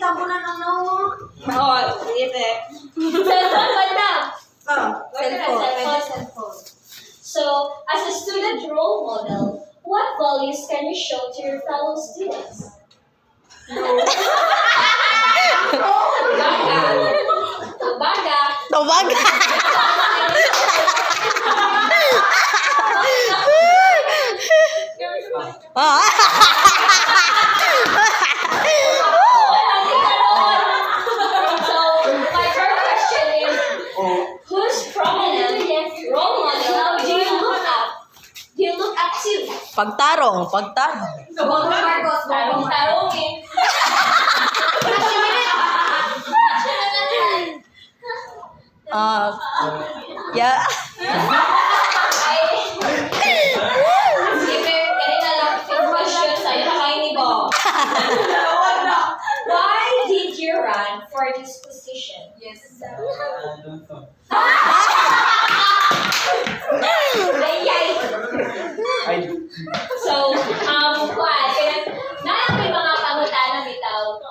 tabunan ang nawa. Oo, ito. Cellphone, what now? Cellphone. So, as a student role model, what values can you show to your fellow students? Baga. Tawag! So, my first question is, whose prominent role model do you look up? Do you look up to? Pagtarong. Bongbong Marcos. Tarong-tarongin. Yeah. Sige, kanina lang yung question sa'yo na kayo ni Bob. Why did you run for this position? Yes. Ay. So, Juan, na may mga pangutana bitaw.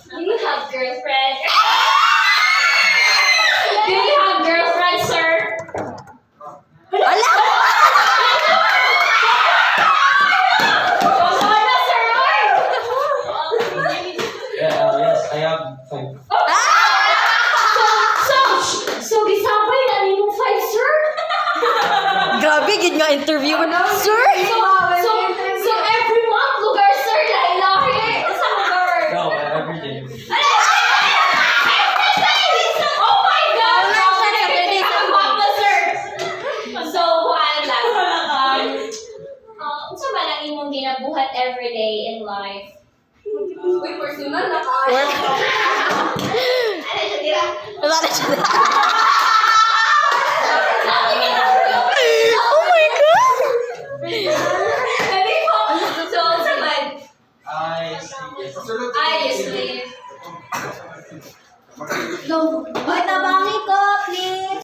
Do you have girlfriend? Do you have girlfriend, sir? Ala! Come on na, sir! Yes, I have 5. So, gisabay na ninong 5, sir? Grabe, gid nga interview mo. Sir! So every month, lugar, sir, lahi-lahi. Sa lugar. No, every day. Oh my God! Ang guwapo, sir. So, Juan lang. Unsa man ang imong ginabuhat everyday in life? Uy, personal na kayo. Ano siya tira? Wala na siya. Oh my God! Dali po. So, unsa man? I see. Ay, yes, please. Uy, tabangi ko, please.